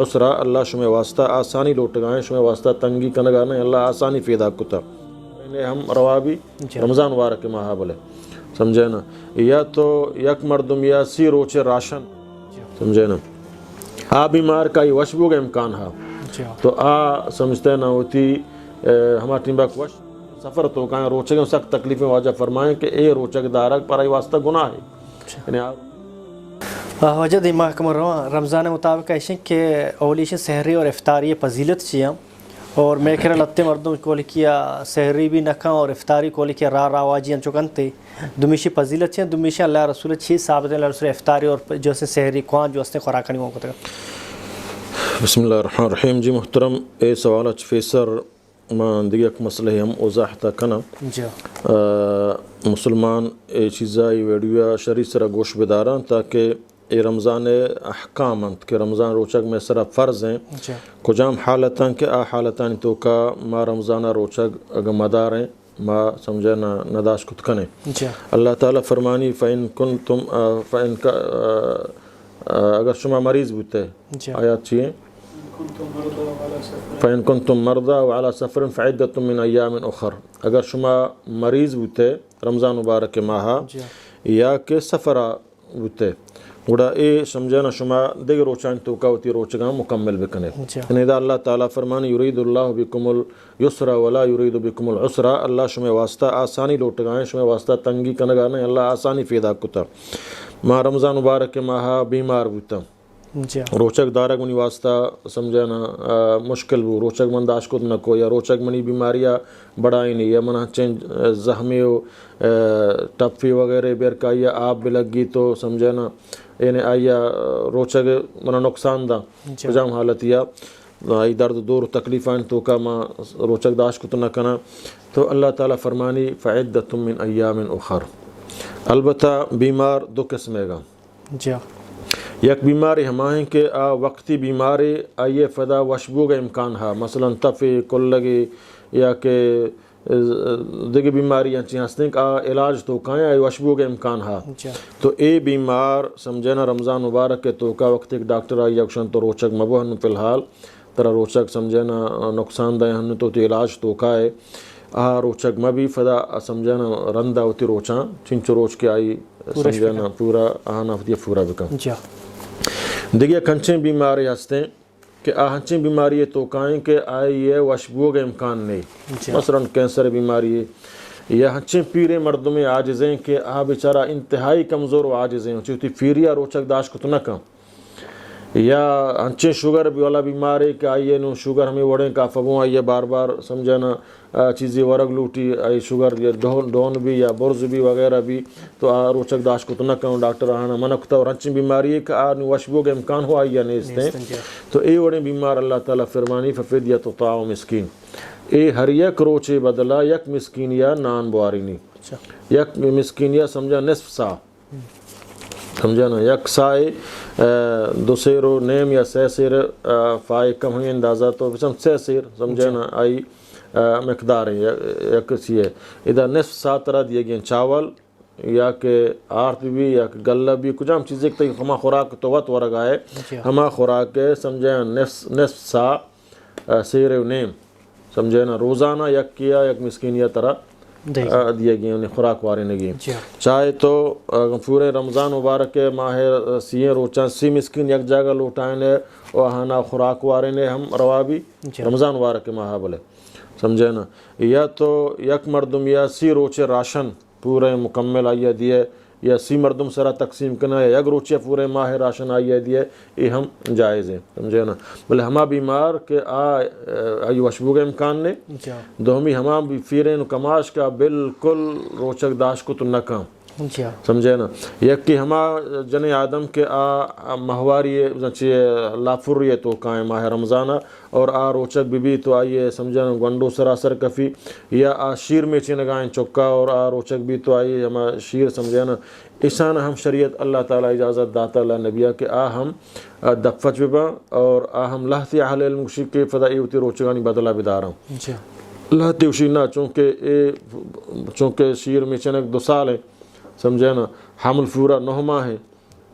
عسرا اللہ شمع واسطہ آسانی لوٹ گائیں شمع واسطہ تنگی کنگانے اللہ آسانی فیدا کتا انہیں ہم روابی رمضان مبارک ماہ بولے سمجھے نا یا تو یک مردم یا سی روچے راشن سمجھے نا آ بیمار کا یہ وشبو کا امکان ہے تو آ سمجھتے نا ہوتی ہمارا ٹیم باک وش سفر تو کہیں روچے گا سخت تکلیفیں واجہ فرمائیں کہ اے روچک دارک پر آئی واسطہ گناہ ہے یعنی وجہ دی محکم رمضان مطابق ایسے کہ اولیش سحری اور افطاری فضیلت چیاں اور میں کہہ رہا لتے مردوں کو لکھیا سحری بھی نکھاں اور افطاری کو لکھیا راہ واجیاں چکنتے دمیشی فضیلت چیاں دمیشی اللہ رسول چیز ثابت اللہ رسول افطاری اور جو سے سحری کوان جو اس نے خوراکانی موقع تھا. بسم اللہ الرحمن الرحیم. جی محترم اے سوالہ فیسر دیگه یک مسئله هم اوضاح تا کنم مسلمان ای چیزایی ویڈیو شریع سر گوش بدارن تاکہ ای رمضان احکام انت کہ رمضان روچک میں سر فرض ہیں کجام حالتاں کہ آ حالتاں تو کا ما رمضان روچک اگر مدار ہیں ما سمجھنا نداش کت کنے اللہ تعالیٰ فرمانی فإن اگر شما مریض بوتے آیات چیئے فإن كنتم مرضى وعلى سفر فعدة من أيام أخر اگر شما مریض بوتے رمضان مبارک ماہا یا کہ سفرہ بوتے گوڑا اے سمجھنا شما دیگر روچان تو کاوتی روچگاں مکمل بکنے یعنی دا اللہ تعالیٰ فرمانی یرید اللہ بکم اليسر ولا یرید بکم العسر اللہ شما واسطہ آسانی لوٹگائیں شما واسطہ تنگی کنگانے اللہ آسانی فیدا کتا ما رمضان مبارک ماہا بیمار بوتا روچک دارک منی واسطہ سمجھنا مشکل بو روچک من داشکت نکو یا روچک منی بیماریاں بڑھائی نہیں یا منہ چنج زخمی و ٹپی وغیرہ بیرکائی آپ بلگی تو سمجھنا یعنی آیا روچک منہ نقصان دا جام حالت یا ای درد دور تکلیفان تو کا ما روچک داشکت نکنا تو اللہ تعالیٰ فرمانی فعدت من ایام اخر البتہ بیمار دو قسمے گا یک بیماری ہمائیں کہ وقتی بیماری آئیے فدا وشبو کا امکان ہے مثلا تفی کلگی یا کہ دیگر بیماریاں چیز ہیں کہ علاج تو کہیں آئی وشبو کا امکان ہے تو اے بیمار سمجھنا رمضان مبارک کے تو کا وقت ایک ڈاکٹر آئی یکشن تو روچک مبو ہن فی الحال ترہ روچک سمجھنا نقصان دہ ہن تو علاج تو کا ہے روچک مبی فدا سمجھنا رندہ ہوتی روچاں چنچ روچ کے آئی سمجھنا پورا آنا فدیہ پورا بکن دیگه کنچیں بیماری ہستے کہ ہنچیں بیماری تو کہیں کہ آئی ہے وشبو کا امکان نہیں مثلا کینسر بیماری ہے یا ہنچیں پیرے مردوں میں عاجزیں کہ بیچارہ انتہائی کمزور و عاجزیں چوتی پیریا روچک داشت کو تو نہ کم یا ہنچیں شوگر بھی والا بیماری کہ آئیے نو شوگر ہمیں وڑیں کا فبوں آئیے بار بار سمجھنا چیزیں ورگ لوٹی آئی شوگر یا ڈون بھی یا برز بھی وغیرہ بھی تو روچک داشت کو تو نہ کہوں ڈاکٹر آنا منکتا اور ہنچیں بیماری ہے کہ وشبو کا امکان ہو آئی یا نہیں استے تو اے وڑیں بیمار اللہ تعالیٰ فرمانی ففدیۃ طعام مسکین اے ہر یک روچے بدلا یک مسکین یا نان بواری نہیں یک مسکین یا سمجھا نصف سا سمجھنا یک سائے دو سیرو نیم یا سی سیر فائے کم ہوئی اندازہ تو سی سیر سمجھنا آئی مقدار ہے یک سی ہے ادھر نصف سا طرح دیے گئے چاول یا کہ آرت بھی یا کہ گلہ بھی کچھ ہم چیزیں کہ ہما خوراک تو وقت ورگ آئے ہما خوراک ہے سمجھنا نصف سا سیر و نیم سمجھنا روزانہ یک کیا یک مسکین یا طرح دیے گئے انہیں خوراک وارے نگی چاہے تو پورے رمضان مبارک کے ماہ سیئے روچان سی مسکین یک جگہ لوٹائنے اور ہانا خوراک وارے نے ہم روابی رمضان مبارک کے ماہ بلے سمجھے نا یا تو یک مردم یا سی روچے راشن پورے مکمل آئیے دیے یا سی مردم سرا تقسیم کرنا یا یک روچے پورے ماہ راشن آئیے دیے یہ ہم جائز ہیں سمجھے نا بلے ہما بیمار کہ آئی وشبو کے امکان نے دومی ہما بھی فیرین کماش کا بالکل روچک داشت کو تو نہ کام سمجھے نا یک کہ ہما جن آدم کے مہواری لافر تو کائیں ماہ رمضانہ اور روچک بھی تو آئیے سمجھنا گنڈو سراسر کفی یا شیر میں چنگائیں چکا اور روچک بھی تو آئیے ہما شیر سمجھے نا ایسان ہم شریعت اللہ تعالیٰ اجازت داتا اللہ نبیہ کہ ہم دفچ ببا اور ہم لہتی اہل علم کے فضائی ہوتی روچگانی بدلا بدارا ہوں لہتی وشی نہ چونکہ شیر میں چنک 2 سال ہے سمجھے نا حمل پورا 9 ماہ ہے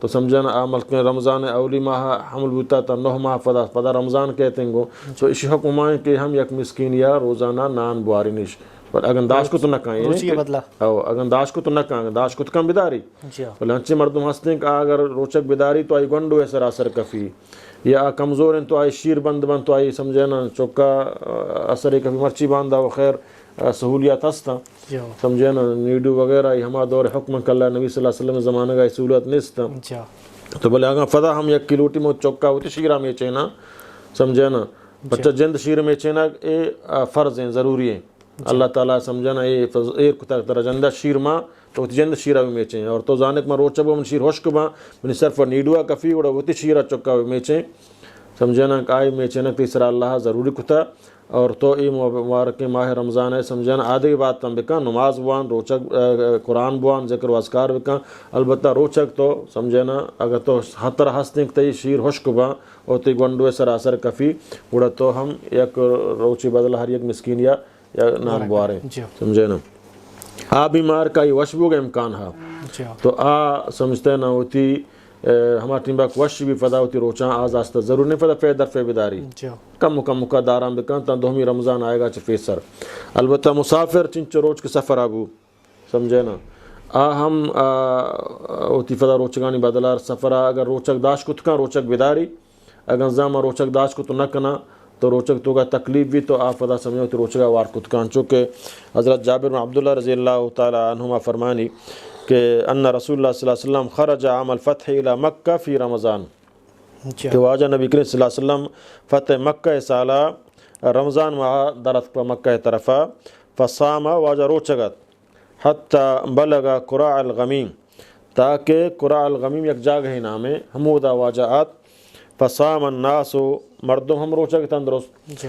تو سمجھنا عمل کے رمضان اولی ماہ حمل بوتا تا 9 ماہ پدا رمضان کہتے ہیں گو تو اسی حکم ہے کہ ہم یک مسکین یا روزانہ نان بواری نیش پر اگر داش کو تو نہ کہیں روچی کے بدلہ او اگر داش کو تو نہ کہیں داش کو تو کم بیداری بلے ہنچے مردم ہستے ہیں کہ اگر روچک بیداری تو آئی گنڈو ہے سراسر کفی یا کمزور ہیں تو آئی شیر بند تو آئی سمجھنا چوکا اثر کفی مرچی باندھا و خیر سہولیات ہستا سمجھنا نیڈو وغیرہ ہما دور حکم کلا نبی صلی اللہ علیہ وسلم زمانہ کا سہولت نستا تو بلے اگر فدا ہم یک کلوٹی میں چوکا ہوتی شیرہ میں چینا سمجھنا بچہ جند شیر میں چینا اے فرض ہیں ضروری ہیں اللہ تعالیٰ سمجھنا اے کتا جندہ شیر ماں تو جند شیرہ بھی میچیں اور تو زانک میں روچہ من شیر ہوشک ماں من صرف نیڈوا کفی وڑا ہوتی شیرہ چکا بھی میچیں سمجھنا کہ آئی میچیں تیسرا اللہ ضروری کتا اور تو ای مبارک ماہ رمضان ہے سمجھنا آدھی بات تم بکا نماز بوان روچک قرآن بوان ذکر و اذکار بکا البتہ روچک تو سمجھنا اگر تو حتر ہستنک تی شیر ہوشک با اور تی گونڈو سراسر کفی وڑا تو ہم یک روچی بدل ہر یک مسکین یا نان بوارے سمجھنا آ بیمار کا یہ وشبو کا امکان ہے تو آ سمجھتے نہ ہوتی ہمارا ٹیم باک وش بھی فدا ہوتی روچاں آز آستہ ضرور نہیں فدا فی درفع بیداری کم مکہ داران بکن تا دومی رمضان آئے گا چھ فیسر البتہ مسافر چنچ روچ کے سفر آبو سمجھے نا ہم ہوتی فدا روچگانی بدلار سفرہ اگر روچک داش کو تکا روچک بیداری اگر زامہ روچک داش کو تو نہ کنا تو روچک تو کا تکلیف بھی تو آپ فدا سمجھو تو روچگا وار کو تکان چونکہ حضرت جابر بن عبداللہ رضی اللہ تعالی عنہما فرمانی کہ ان رسول اللہ صلی اللہ علیہ وسلم خرج عام الفتح الى مکہ فی رمضان کہ واجہ نبی کریم صلی اللہ علیہ وسلم فتح مکہ سالہ رمضان ماہ درت پا مکہ طرفا فصام واجہ روچگت حتی بلغ قراء الغمیم تاکہ قراء الغمیم یک جاگہ ہی نامے حمودہ واجہات فصام الناس مردم ہم روچگت اندرست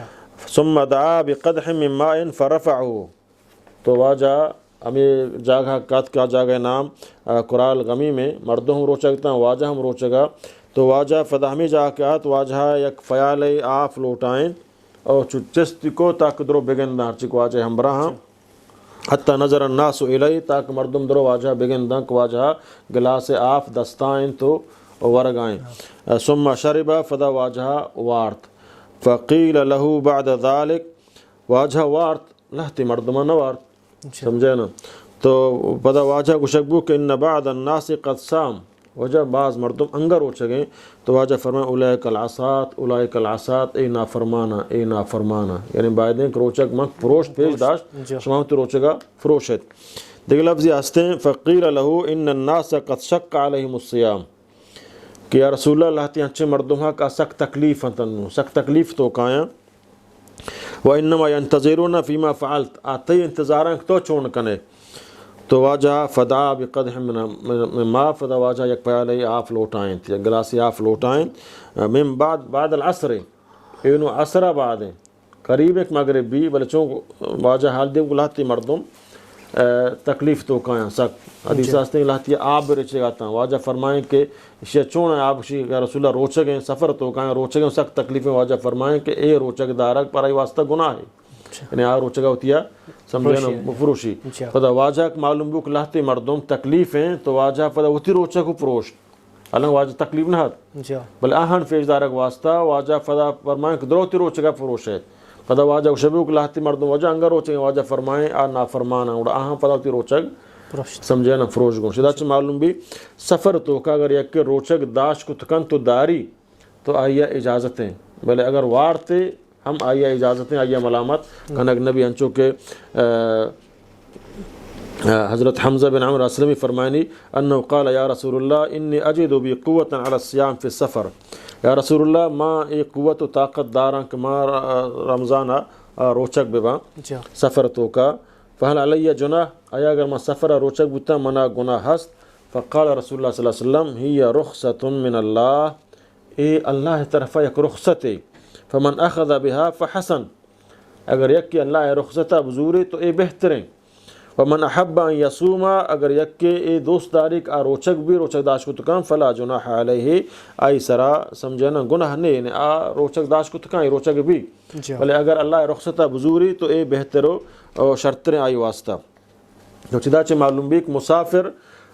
ثم دعا بقدح من ماء فرفعه تو واجہ ہمیں جاگہ کات کا جاگہ نام قراء الغمی میں مردوں ہم روچگتا واجہ ہم روچگا تو واجہ فدا ہمیں جا کے آت واجہ یک فیال آف لوٹائیں اور چستی کو تاک درو بگن دار چک واجہ ہم براہاں حتی نظر الناس الی تاک مردم درو واجہ بگن دنک واجہ گلاس آف دستائیں تو ورگائیں ثم شرب فدا واجہ وارت فقیل له بعد ذلك واجہ وارت لہتی مردمہ نوارت سمجھے نا تو پدا واجہ کو شکبو کہ ان بعد الناس قد سام وجہ بعض مردم انگر ہو چکیں تو واجہ فرمائے اولئک العصات اے نافرمانا یعنی بائدیں کہ روچک منک فروش پیش داشت شمامت روچگا فروشت دیکھ لفظی ہستے ہیں فقیر له ان الناس قد شق علیہم الصیام کہ یا رسول اللہ تی اچھے مردمہ کا سخت تکلیف تنو سخت تکلیف تو کائیں وَإِنَّمَا يَنْتَظِرُونَ فِيمَا فَعَلْتَ آتے انتظاراں تو چون کنے تو واجہ فدا بقدح من ما فدا واجہ یک پیالے آف لوٹائیں یک گلاسی آف لوٹائیں من بعد العصر اینو عصرہ بعد ہیں قریب ایک مغرب بھی بلے چون واجہ حال دے گلاتی مردم تکلیف تو کائیں سخت حدیث آستے ہیں لاتی آب رچے گاتا ہیں واجہ فرمائیں کہ شیع چون ہے آپ یا رسول اللہ روچگیں سفر تو کائیں روچگیں سخت تکلیفیں واجہ فرمائیں کہ اے روچگ دارک پر آئی واسطہ گناہ ہے یعنی آ روچگا ہوتی ہے سمجھنا مفروشی فدا واجہ معلوم بک لاتی مردم تکلیف ہیں تو واجہ فدا ہوتی روچہ کو فروش اللہ واجہ تکلیف نہ ہاتھ بل آہن فیج دارک واسطہ واجہ فدا فرمائیں کہ دروتی روچگا فروش ہے فدا واجہ شبیوک لاتی مردم واجہ انگر روچگیں واجہ فرمائیں آ نافرمانا اور آہن فدا ہوتی روچگ سمجھے نا فروش گو شدہ چھ معلوم بھی سفر تو کا اگر یک روچگ داش کو تکن تو داری تو آئیہ اجازتیں بلے اگر وارتے ہم آئیہ اجازتیں آئیہ ملامت کنک نبی انچو کے حضرت حمزہ بن عمر اسلمی فرمائنی انہو قال یا رسول اللہ انی اجد بی قوتا علی الصیام فی السفر یا رسول اللہ ما ایک قوت و طاقت داران کہ ما رمضان روچک ببا سفر تو کا فہل علیہ جناح آیا اگر ما سفر روچک بتا منا گناہ ہست فقال رسول اللہ صلی اللہ علیہ وسلم ہی رخصت من اللہ اے اللہ طرف یک رخصت فمن اخذ بها فحسن اگر یک کہ اللہ رخصتہ بزوری تو اے بہتریں ومن احب ان یصوما اگر یک کہ اے دوست داری کا روچک بھی روچک داش کو تکان فلا جناح علیہ آئی سرا سمجھنا گناہ نہیں آ روچک داش کو تکان روچک بھی بلے اگر اللہ رخصتہ بزوری تو اے بہترو شرطریں آئی واسطہ تو چدا چھ معلوم بھی کہ مسافر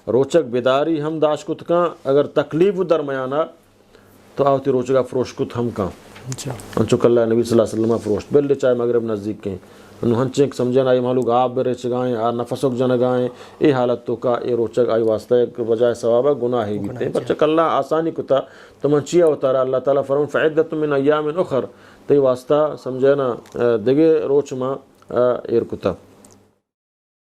روچک بیداری ہم داش کت کان اگر تکلیف درمیانہ تو آوتی روچگا فروش کت ہم کان انچو کلہ نبی صلی اللہ علیہ وسلم فروش بلے چاہے مغرب نزدیک کہیں انہوں ہنچیں سمجھیں آئی مالوگ آپ برے چگائیں آ نفسک جنگائیں اے حالت تو کا اے روچک آئی واسطہ ایک بجائے ثوابہ گناہ ہی بیتے ہیں پر چک اللہ آسانی کتا تو منچیہ ہوتا رہا اللہ تعالیٰ فرمون فعدت من ایام اخر تی واسطہ سمجھے نا دگے روچ ماں ایر کتا